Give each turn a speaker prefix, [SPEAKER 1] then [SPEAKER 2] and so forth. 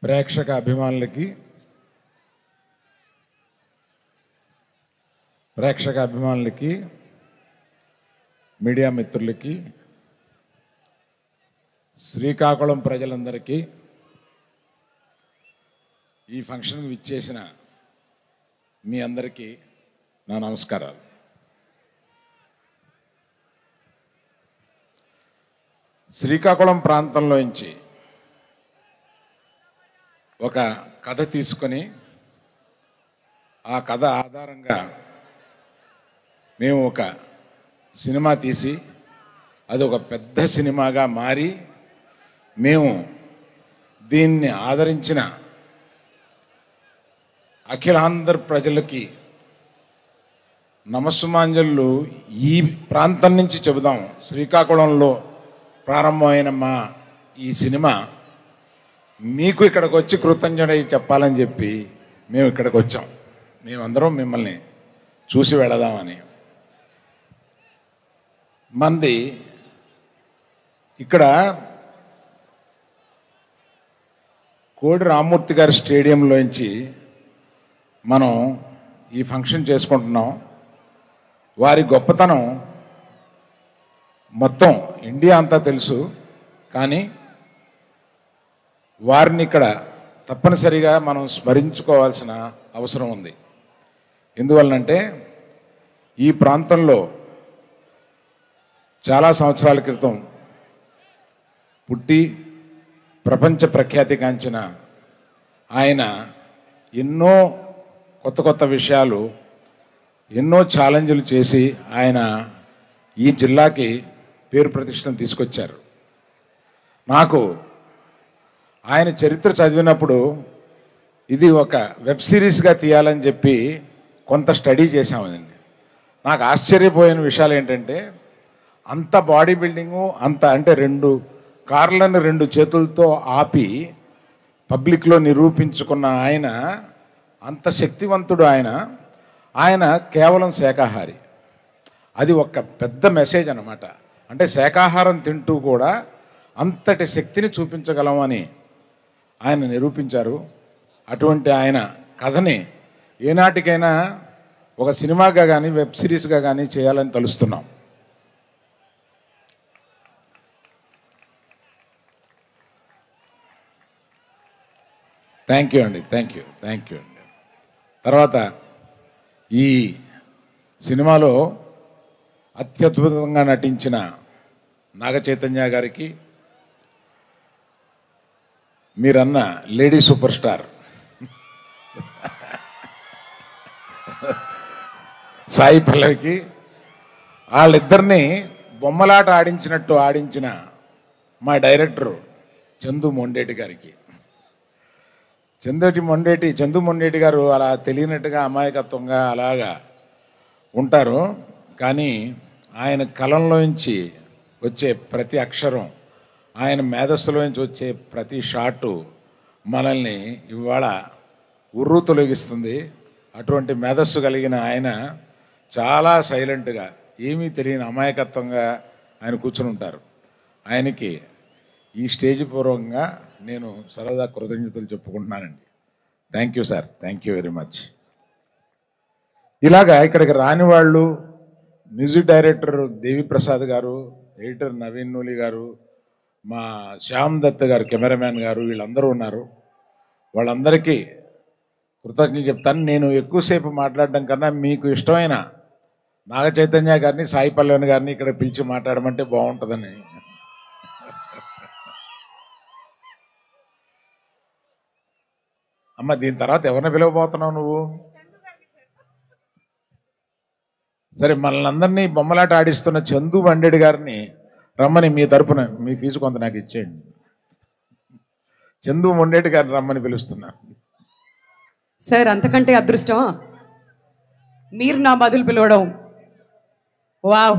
[SPEAKER 1] ప్రేక్షక అభిమానులకి మీడియా మిత్రులకి శ్రీకాకుళం ప్రజలందరికీ ఈ ఫంక్షన్కి విచ్చేసిన మీ అందరికీ నా నమస్కారాలు. శ్రీకాకుళం ప్రాంతంలోంచి ఒక కథ తీసుకొని ఆ కథ ఆధారంగా మేము ఒక సినిమా తీసి అది ఒక పెద్ద సినిమాగా మారి మేము దీన్ని ఆదరించిన అఖిలాంధ్ర ప్రజలకి నమస్సుమాంజలు ఈ ప్రాంతం నుంచి చెబుదాం. శ్రీకాకుళంలో ప్రారంభమైన మా ఈ సినిమా మీకు ఇక్కడికి వచ్చి కృతజ్ఞత చెప్పాలని చెప్పి మేము ఇక్కడికి వచ్చాం. మేమందరం మిమ్మల్ని చూసి వెళదామని. మంది ఇక్కడ కోడి రామ్మూర్తి గారి స్టేడియంలోంచి మనం ఈ ఫంక్షన్ చేసుకుంటున్నాం. వారి గొప్పతనం మొత్తం ఇండియా అంతా తెలుసు, కానీ వారిని ఇక్కడ తప్పనిసరిగా మనం స్మరించుకోవాల్సిన అవసరం ఉంది. ఎందువల్లంటే ఈ ప్రాంతంలో చాలా సంవత్సరాల క్రితం పుట్టి ప్రపంచ ప్రఖ్యాతి గాంచిన ఆయన ఎన్నో కొత్త కొత్త విషయాలు, ఎన్నో ఛాలెంజ్లు చేసి ఆయన ఈ జిల్లాకి పేరు ప్రతిష్టను తీసుకొచ్చారు. నాకు ఆయన చరిత్ర చదివినప్పుడు ఇది ఒక వెబ్ సిరీస్గా తీయాలని చెప్పి కొంత స్టడీ చేశామండి. నాకు ఆశ్చర్యపోయిన విషయాలు ఏంటంటే, అంత బాడీ బిల్డింగు, అంత అంటే 2 కార్లను 2 చేతులతో ఆపి పబ్లిక్లో నిరూపించుకున్న ఆయన, అంత శక్తివంతుడు ఆయన కేవలం శాకాహారి. అది ఒక పెద్ద మెసేజ్ అన్నమాట. అంటే శాకాహారం తింటూ కూడా అంతటి శక్తిని చూపించగలమని ఆయన నిరూపించారు. అటువంటి ఆయన కథని ఏనాటికైనా ఒక సినిమాగా కానీ వెబ్ సిరీస్గా కానీ చేయాలని తలుస్తున్నాం. థ్యాంక్ యూ అండి. తర్వాత ఈ సినిమాలో అత్యద్భుతంగా నటించిన నాగ చైతన్య గారికి, మీరన్న లేడీ సూపర్ స్టార్ సాయి పల్లవికి, వాళ్ళిద్దరినీ బొమ్మలాట ఆడించినట్టు ఆడించిన మా డైరెక్టరు చందు మొండేటి గారికి. చందు మొండేటి గారు అలా తెలియనట్టుగా అమాయకత్వంగా అలాగా ఉంటారు, కానీ ఆయన కలంలోంచి వచ్చే ప్రతి అక్షరం, ఆయన మేధస్సులోంచి వచ్చే ప్రతి షాటు మనల్ని ఇవాళ ఉర్రు తొలగిస్తుంది. అటువంటి మేధస్సు కలిగిన ఆయన చాలా సైలెంట్గా, ఏమీ తెలియని అమాయకత్వంగా ఆయన కూర్చుని ఉంటారు. ఆయనకి ఈ స్టేజ్ పూర్వకంగా నేను సరదా కృతజ్ఞతలు చెప్పుకుంటున్నానండి. Thank you sir, thank you very much. ఇలాగా ఇక్కడికి రాని వాళ్ళు, మ్యూజిక్ డైరెక్టర్ దేవిప్రసాద్ గారు, ఎడిటర్ నవీన్ నూలి గారు, మా శ్యామ్ దత్ గారు, కెమెరామ్యాన్ గారు, వీళ్ళందరూ ఉన్నారు. వాళ్ళందరికీ కృతజ్ఞతలు చెప్తాను. నేను ఎక్కువసేపు మాట్లాడడం కన్నా మీకు ఇష్టమైన నాగ చైతన్య గారిని, సాయి పల్లవి గారిని ఇక్కడ పిలిచి మాట్లాడమంటే బాగుంటుందని. అమ్మ, దీని తర్వాత ఎవరిని పిలవబోతున్నావు నువ్వు? సరే, మనల్ని అందరినీ బొమ్మలాట ఆడిస్తున్న చందు బండేడి గారిని రమ్మని, మీ తరపున మీ ఫీజు కొంత నాకు ఇచ్చేయండి. చందు మొండేటి గారిని రమ్మని పిలుస్తున్నా.
[SPEAKER 2] సార్, అంతకంటే అదృష్టమా మీరు నా బదులు పిలవడం. వావ్.